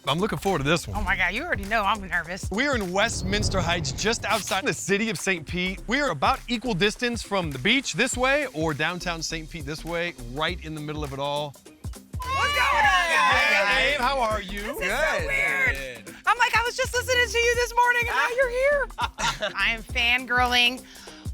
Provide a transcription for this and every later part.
I'm looking forward to this one. Oh my God, you already know I'm nervous. We're in Westminster Heights, just outside the city of St. Pete. We are about equal distance from the beach this way or downtown St. Pete this way, right in the middle of it all. What's going on, guys? Hey, Abe, how are you? This is so weird. I'm like, I was just listening to you this morning and now you're here. I am fangirling.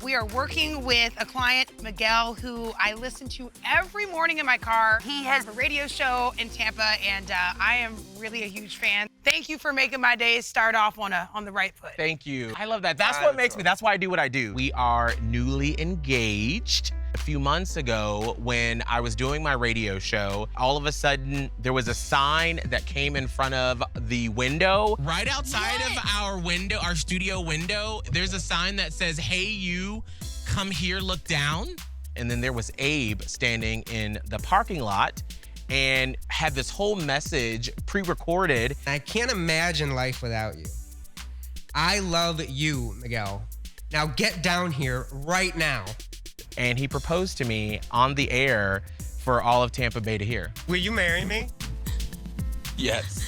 We are working with a client, Miguel, who I listen to every morning in my car. He has a radio show in Tampa, and I am really a huge fan. Thank you for making my days start off on the right foot. Thank you. I love that. That's what makes me, that's why I do what I do. We are newly engaged. A few months ago, when I was doing my radio show, all of a sudden, there was a sign that came in front of the window. Right outside of our window, our studio window, there's a sign that says, "Hey, you, come here, look down." And then there was Abe standing in the parking lot and had this whole message pre-recorded. I can't imagine life without you. I love you, Miguel. Now get down here right now. And he proposed to me on the air for all of Tampa Bay to hear. Will you marry me? Yes.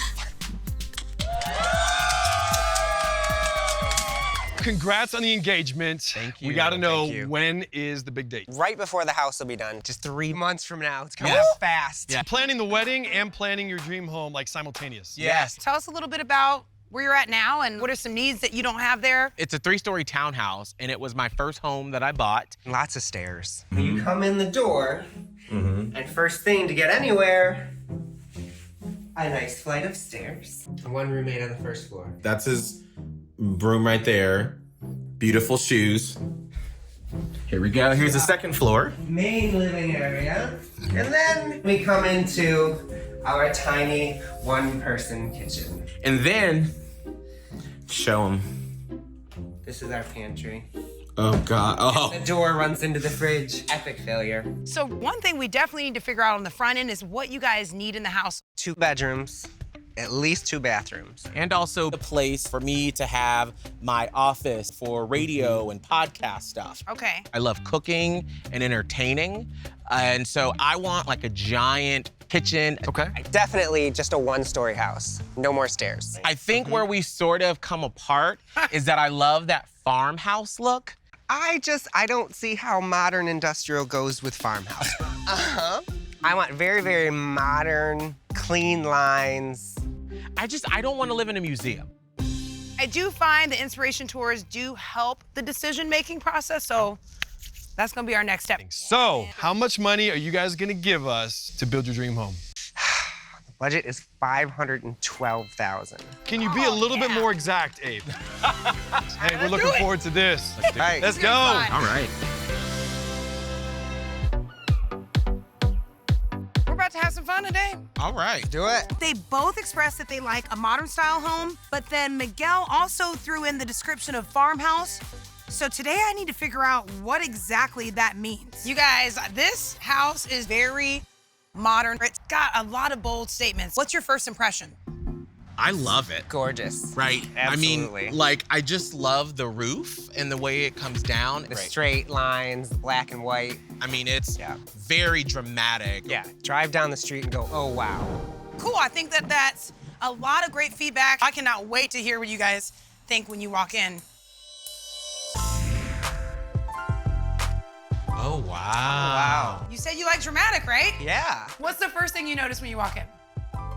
Congrats on the engagement. Thank you. We gotta know, Thank you. when is the big date? Right before the house will be done. Just 3 months from now. It's coming Yes. up fast. Yeah. Planning the wedding and planning your dream home, like simultaneous. Yes. Tell us a little bit about where you're at now and what are some needs that you don't have there? It's a 3-story townhouse, and it was my first home that I bought. Lots of stairs. When you come in the door, and first thing to get anywhere, a nice flight of stairs. One roommate on the first floor. That's his room right there. Beautiful shoes. Here we go. Here's the second floor. Main living area. And then we come into our tiny one-person kitchen. And then, show him. This is our pantry. Oh, God. Oh. The door runs into the fridge. Epic failure. So one thing we definitely need to figure out on the front end is what you guys need in the house. 2 bedrooms, at least 2 bathrooms. And also a place for me to have my office for radio and podcast stuff. Okay. I love cooking and entertaining. And so I want like a giant kitchen. Okay. Definitely just a 1-story house. No more stairs. I think where we sort of come apart is that I love that farmhouse look. I don't see how modern industrial goes with farmhouse. I want very, very modern, clean lines. I don't want to live in a museum. I do find the inspiration tours do help the decision-making process, so that's gonna be our next step. So, how much money are you guys gonna give us to build your dream home? Budget is $512,000. Can you be a little bit more exact, Abe? Hey, we're looking forward to this. Right. Let's go. fun. All right. We're about to have some fun today. All right. Do it. They both expressed that they like a modern style home, but then Miguel also threw in the description of farmhouse. So today I need to figure out what exactly that means. You guys, this house is very modern. It's got a lot of bold statements. What's your first impression? I love it. Gorgeous. Right. Absolutely. I mean, like, I just love the roof and the way it comes down. The straight lines, the black and white. I mean, it's Yeah. very dramatic. Yeah, drive down the street and go, oh, wow. Cool, I think that that's a lot of great feedback. I cannot wait to hear what you guys think when you walk in. Oh, wow. You said you like dramatic, right? Yeah, What's the first thing you notice when you walk in?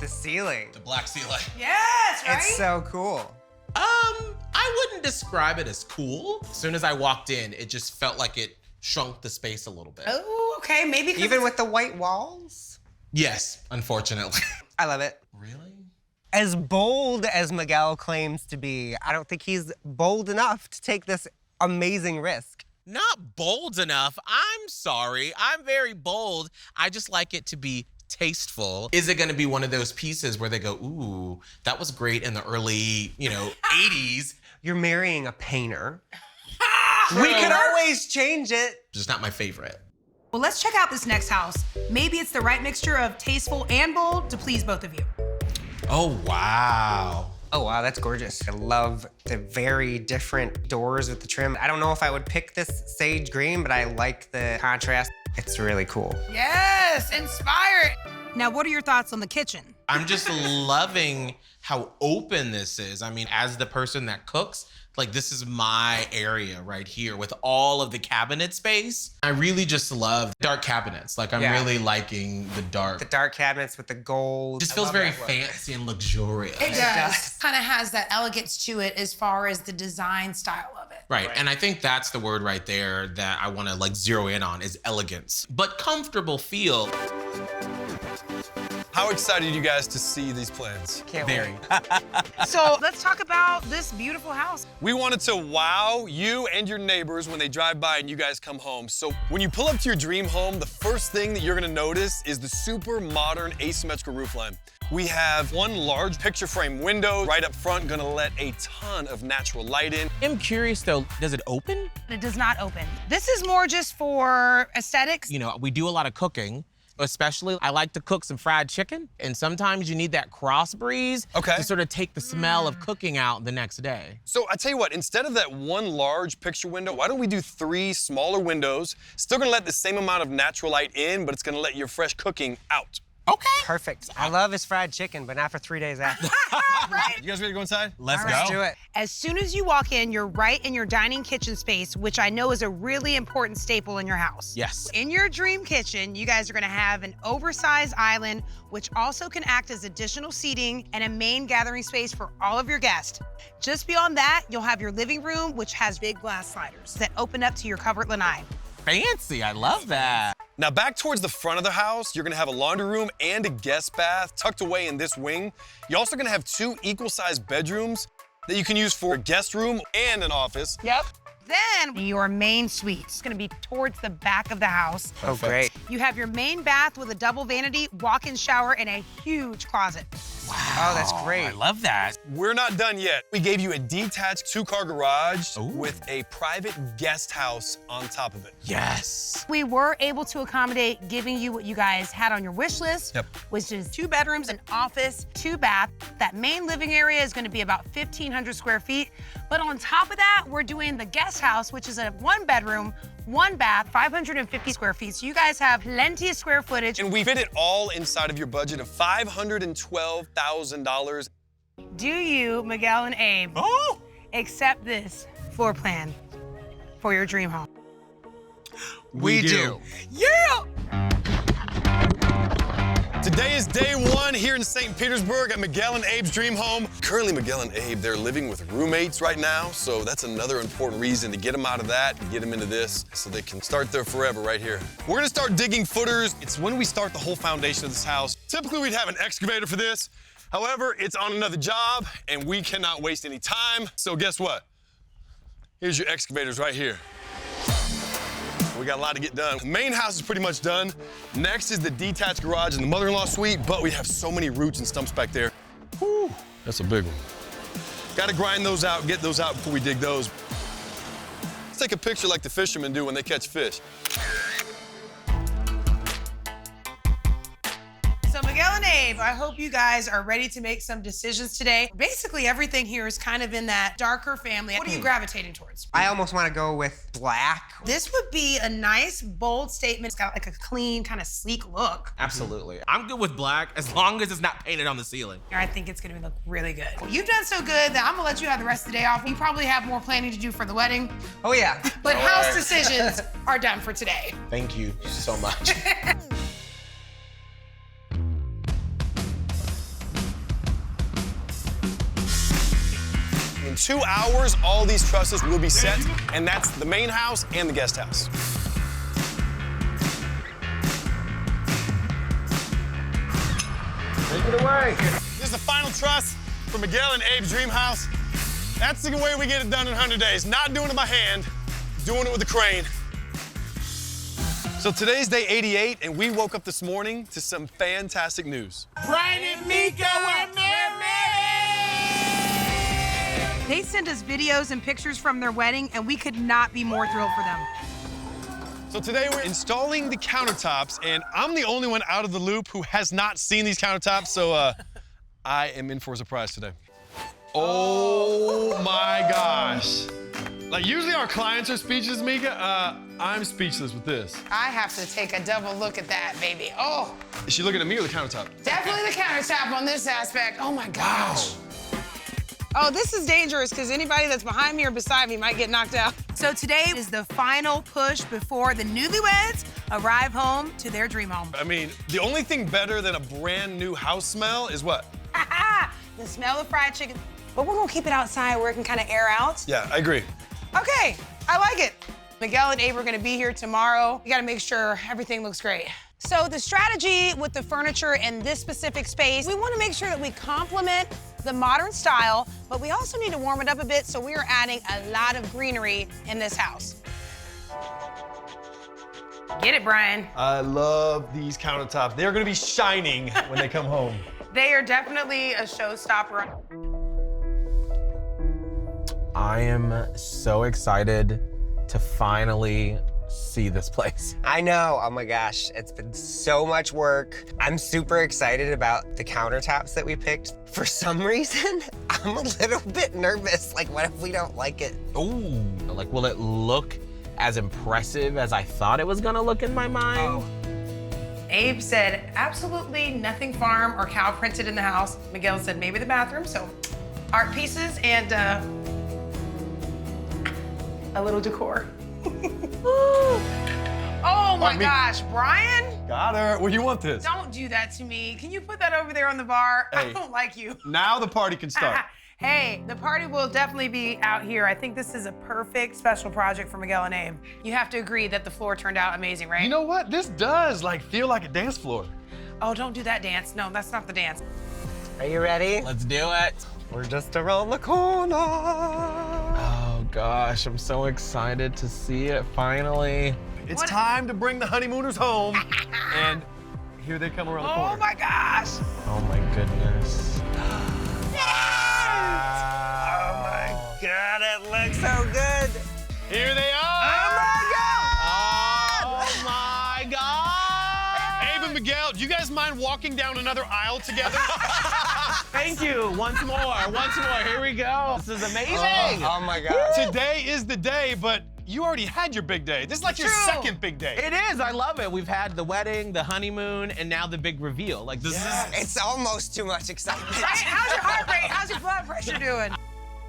the ceiling. The black ceiling. Yes, right? It's so cool. I wouldn't describe it as cool. As soon as I walked in, it just felt like it shrunk the space a little bit. Oh, okay, maybe 'cause Even it's- with the white walls. Yes, unfortunately. I love it. Really? As bold as Miguel claims to be, I don't think he's bold enough to take this amazing risk. Not bold enough. I'm sorry. I'm very bold. I just like it to be tasteful. Is it gonna be one of those pieces where they go, ooh, that was great in the early, 80s? You're marrying a painter. We could always change it. Just not my favorite. Well, let's check out this next house. Maybe it's the right mixture of tasteful and bold to please both of you. Oh, wow. Oh, wow, that's gorgeous. I love the very different doors with the trim. I don't know if I would pick this sage green, but I like the contrast. It's really cool. Yes, inspired. Now, what are your thoughts on the kitchen? I'm just loving how open this is. I mean, as the person that cooks, like this is my area right here with all of the cabinet space. I really just love dark cabinets. Like I'm really liking the dark. The dark cabinets with the gold. Just feels very fancy and luxurious. It does. Kind of has that elegance to it as far as the design style of it. Right, and I think that's the word right there that I want to like zero in on is elegance, but comfortable feel. How excited are you guys to see these plans? Can't Very. So let's talk about this beautiful house. We wanted to wow you and your neighbors when they drive by and you guys come home. So when you pull up to your dream home, the first thing that you're gonna notice is the super modern asymmetrical roofline. We have one large picture frame window right up front, gonna let a ton of natural light in. I'm curious though, does it open? It does not open. This is more just for aesthetics. You know, we do a lot of cooking. Especially, I like to cook some fried chicken, and sometimes you need that cross breeze to sort of take the smell of cooking out the next day. So I tell you what, instead of that one large picture window, why don't we do 3 smaller windows? Still gonna let the same amount of natural light in, but it's gonna let your fresh cooking out. Okay. Perfect. I love his fried chicken, but not for 3 days after. Right? You guys ready to go inside? Let's go. Let's do it. As soon as you walk in, you're right in your dining kitchen space, which I know is a really important staple in your house. Yes. In your dream kitchen, you guys are gonna have an oversized island, which also can act as additional seating and a main gathering space for all of your guests. Just beyond that, you'll have your living room, which has big glass sliders that open up to your covered lanai. Fancy, I love that. Now back towards the front of the house, you're gonna have a laundry room and a guest bath tucked away in this wing. You're also gonna have 2 equal-sized bedrooms that you can use for a guest room and an office. Yep. Then your main suite is gonna be towards the back of the house. Oh, great. You have your main bath with a double vanity, walk-in shower, and a huge closet. Wow. Oh, that's great. I love that. We're not done yet. We gave you a detached 2-car garage with a private guest house on top of it. Yes. We were able to accommodate giving you what you guys had on your wish list, which is 2 bedrooms, an office, 2 bath. That main living area is gonna be about 1,500 square feet. But on top of that, we're doing the guest house, which is a 1 bedroom, 1 bath, 550 square feet. So you guys have plenty of square footage. And we fit it all inside of your budget of $512,000. Do you, Miguel and Abe, accept this floor plan for your dream home? We do. Yeah! Today is day 1 here in St. Petersburg at Miguel and Abe's dream home. Currently, Miguel and Abe, they're living with roommates right now, so that's another important reason to get them out of that and get them into this so they can start there forever right here. We're gonna start digging footers. It's when we start the whole foundation of this house. Typically, we'd have an excavator for this. However, it's on another job, and we cannot waste any time. So guess what? Here's your excavators right here. We got a lot to get done. The main house is pretty much done. Next is the detached garage and the mother-in-law suite, but we have so many roots and stumps back there. Whew, that's a big one. Gotta grind those out, get those out before we dig those. Let's take a picture like the fishermen do when they catch fish. So Miguel and Abe, I hope you guys are ready to make some decisions today. Basically, everything here is kind of in that darker family. What are you gravitating towards? I almost want to go with black. This would be a nice, bold statement. It's got like a clean, kind of sleek look. Absolutely. I'm good with black as long as it's not painted on the ceiling. I think it's gonna look really good. You've done so good that I'm gonna let you have the rest of the day off. You probably have more planning to do for the wedding, Oh, yeah. but house decisions are done for today. Thank you so much. In 2 hours, all these trusses will be set, and that's the main house and the guest house. Take it away. This is the final truss for Miguel and Abe's dream house. That's the way we get it done in 100 days. Not doing it by hand, doing it with a crane. So today's day 88, and we woke up this morning to some fantastic news. Brian and Mika, we're married! They sent us videos and pictures from their wedding, and we could not be more thrilled for them. So today we're installing the countertops, and I'm the only one out of the loop who has not seen these countertops, so I am in for a surprise today. Oh my gosh. Like usually our clients are speechless, Mika. I'm speechless with this. I have to take a double look at that, baby. Oh, Is she looking at me or the countertop? definitely the countertop on this aspect. Oh my gosh. Oh, this is dangerous because anybody that's behind me or beside me might get knocked out. So today is the final push before the newlyweds arrive home to their dream home. I mean, the only thing better than a brand new house smell is what? The smell of fried chicken. But we're gonna keep it outside where it can kind of air out. Yeah, I agree. Okay, I like it. Miguel and Abe are gonna be here tomorrow. We gotta make sure everything looks great. So the strategy with the furniture in this specific space, we wanna make sure that we complement the modern style, but we also need to warm it up a bit, so we are adding a lot of greenery in this house. Get it, Brian. I love these countertops. They're gonna be shining when they come home. They are definitely a showstopper. I am so excited to finally see this place. I know, oh my gosh, it's been so much work. I'm super excited about the countertops that we picked. For some reason, I'm a little bit nervous. Like, what if we don't like it? Ooh, like, will it look as impressive as I thought it was gonna look in my mind? Abe said absolutely nothing farm or cow printed in the house. Miguel said maybe the bathroom, so art pieces and a little decor. Oh my gosh, Brian? Got her. Where do you want this? Don't do that to me. Can you put that over there on the bar? Hey. I don't like you. Now the party can start. Hey, the party will definitely be out here. I think this is a perfect special project for Miguel and Abe. You have to agree that the floor turned out amazing, right? You know what? This does like feel like a dance floor. Oh, don't do that dance. No, that's not the dance. Are you ready? Let's do it. We're just around the corner. Oh gosh, I'm so excited to see it finally. It's What- time to bring the honeymooners home. And here they come around the corner. Oh my gosh. Oh my goodness. Oh my God, it looks so good. Here they are. Oh my god! Abe and Miguel, do you guys mind walking down another aisle together? Thank you. Once more. Here we go. This is amazing. Oh my God. Today is the day, but you already had your big day. This is like your True. second big day. It is. I love it. We've had the wedding, the honeymoon, and now the big reveal. Like this It's almost too much excitement. Right? How's your heart rate? How's your blood pressure doing?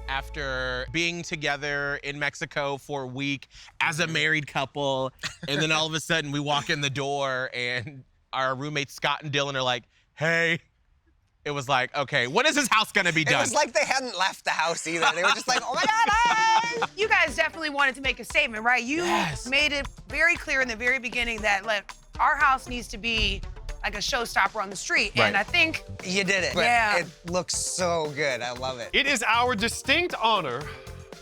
after being together in Mexico for a week as a married couple, and then all of a sudden we walk in the door and our roommates Scott and Dylan are like, hey. It was like, okay, when is this house gonna be done? It was like they hadn't left the house either. They were just like, oh my God, hey! You guys definitely wanted to make a statement, right? You Yes. made it very clear in the very beginning that our house needs to be like a showstopper on the street. And Right. I think You did it. But Yeah. it looks so good. I love it. It is our distinct honor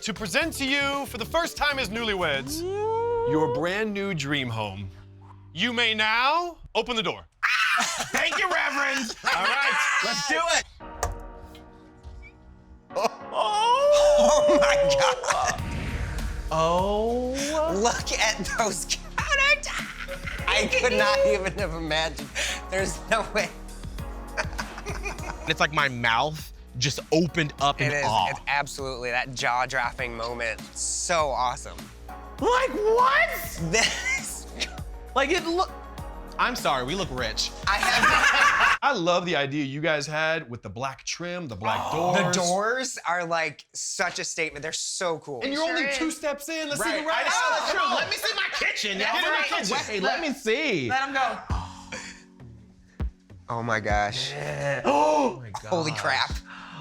to present to you, for the first time as newlyweds, your brand new dream home. You may now open the door. Thank you, Reverend. All right. Let's do it. Oh my God. Oh. Look at those countertops. I could not even have imagined. There's no way. It's like my mouth just opened up in It is. awe. It's absolutely that jaw-dropping moment. So awesome. Like what? This. Like it look. I'm sorry, we look rich. I have I love the idea you guys had with the black trim, the black doors. the doors are like such a statement. They're so cool. And you're Sure only is. 2 steps in. Let's see the I rest. know, that's true. Let me see my kitchen. That's Y'all right. right. Wait, let me see. let them go. Oh my gosh. Oh my god. Holy crap.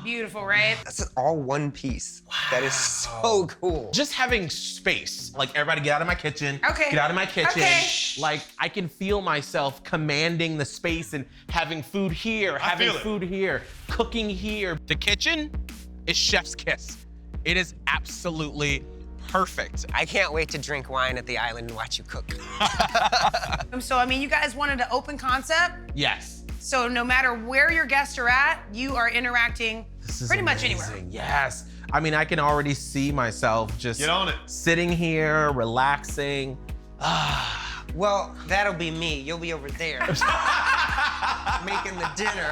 Beautiful, right? That's all one piece. That is so cool. Just having space. Like everybody get out of my kitchen. Okay. Get out of my kitchen. Okay. Like I can feel myself commanding the space and having food here, having feel it. food here, cooking here. The kitchen is chef's kiss. It is absolutely perfect. I can't wait to drink wine at the island and watch you cook. So, I mean, you guys wanted an open concept. Yes. So no matter where your guests are at, you are interacting This is pretty much amazing. anywhere. Yes. I mean, I can already see myself just Get on it. sitting here, relaxing. Well, that'll be me. You'll be over there making the dinner.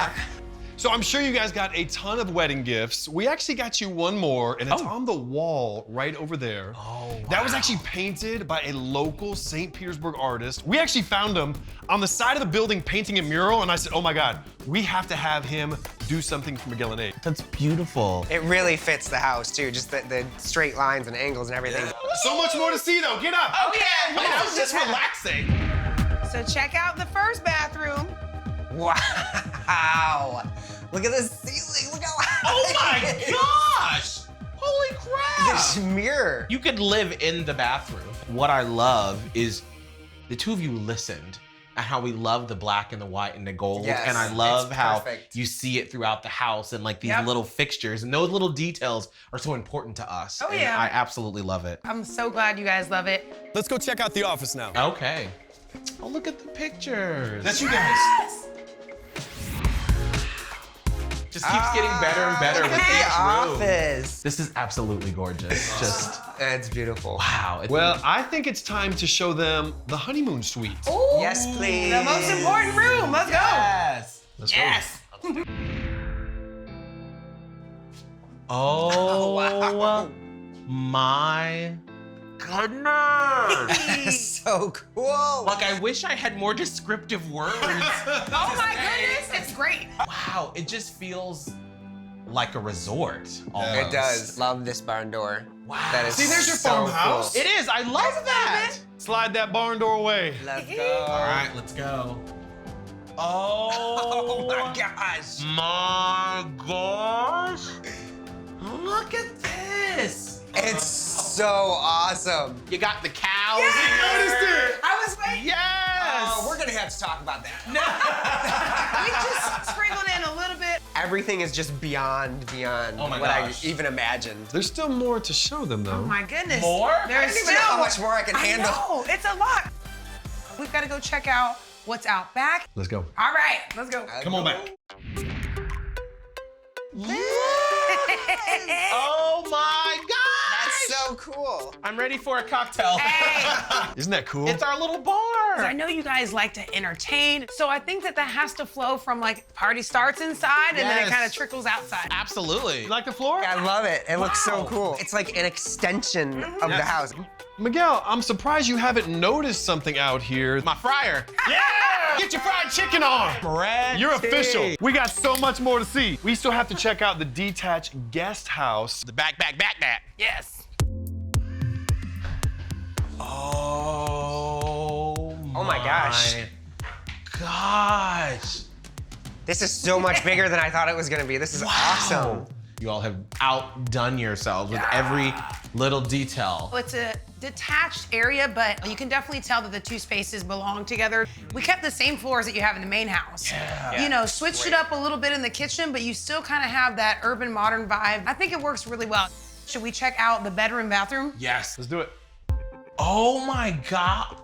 So I'm sure you guys got a ton of wedding gifts. We actually got you one more, and it's on the wall right over there. Oh, wow. That was actually painted by a local St. Petersburg artist. We actually found him on the side of the building painting a mural, and I said, oh my God, we have to have him do something for Miguel and Abe. That's beautiful. It really fits the house too, just the straight lines and angles and everything. So much more to see though, get up. Okay, I was just relaxing. So check out the first bathroom. Wow! Look at the ceiling, look how high. Oh my gosh! Holy crap! This mirror. You could live in the bathroom. What I love is the two of you listened at how we love the black and the white and the gold. Yes, and I love it's how perfect. you see it throughout the house and like these Yep. little fixtures, and those little details are so important to us. Oh, And yeah. I absolutely love it. I'm so glad you guys love it. Let's go check out the office now. Okay. Oh, look at the pictures. That's you guys. Just keeps getting better and better with Look each at the room. office. This is absolutely gorgeous. Just, It's beautiful. wow. It's Well, I think it's time to show them the honeymoon suite. Ooh, Yes, please. The most important room. Let's yes. Let's go. Yes. Oh, wow. my goodness. So cool. Like, I wish I had more descriptive words. Oh my goodness, it's great. Wow, it just feels like a resort. Almost. It does. Love this barn door. Wow. That is See, there's your so farmhouse. Cool. It is. I love that. Slide that barn door away. Let's go. All right, let's go. Oh Oh, my gosh. my gosh. Look at this. It's so awesome. You got the cows. Noticed it. I was waiting. Yes. Oh, we're gonna have to talk about that. We just sprinkled in a little bit. Everything is just beyond Oh my what gosh. I even imagined. There's still more to show them though. Oh my goodness. More? I There's don't even know still how much more I can handle. know, it's a lot. We've got to go check out what's out back. Let's go. All right, let's go. Come on back. Oh my gosh. That's so cool. I'm ready for a cocktail. Hey. Isn't that cool? It's our little bar. I know you guys like to entertain, so I think that has to flow from like party starts inside and then it Yes. kind of trickles outside. Absolutely. You like the floor? I love it. It looks so Wow. cool. It's like an extension of the Yes. house. Miguel, I'm surprised you haven't noticed something out here. My fryer. Yeah! Get your fried chicken on! Ready. You're official. We got so much more to see. We still have to check out the detached guest house. The back. Yes. Oh my gosh. Gosh. This is so much bigger than I thought it was gonna be. This is awesome. You all have outdone yourselves with every little detail. It's a detached area, but you can definitely tell that the two spaces belong together. We kept the same floors that you have in the main house. Yeah. You know, switched it up a little bit in the kitchen, but you still kind of have that urban modern vibe. I think it works really well. Should we check out the bedroom, bathroom? Yes. Let's do it. Oh my God.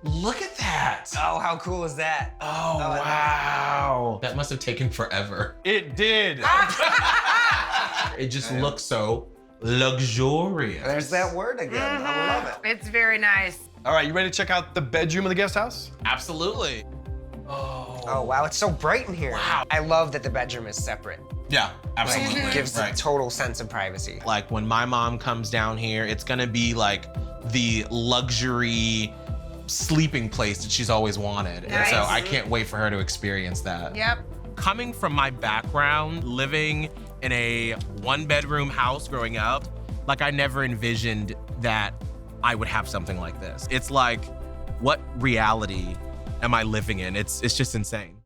Look at that. Oh, how cool is that? Oh, wow. That must have taken forever. It did. It just looks so luxurious. There's that word again. I love it. It's very nice. All right, you ready to check out the bedroom of the guest house? Absolutely. Oh, wow, it's so bright in here. Wow. I love that the bedroom is separate. Yeah, Like, absolutely. it gives Right. a total sense of privacy. Like when my mom comes down here, it's gonna be like the luxury sleeping place that she's always wanted. And so Nice. I can't wait for her to experience that. Yep. Coming from my background, living in a one-bedroom house growing up, like I never envisioned that I would have something like this. It's like, what reality am I living in? It's just insane.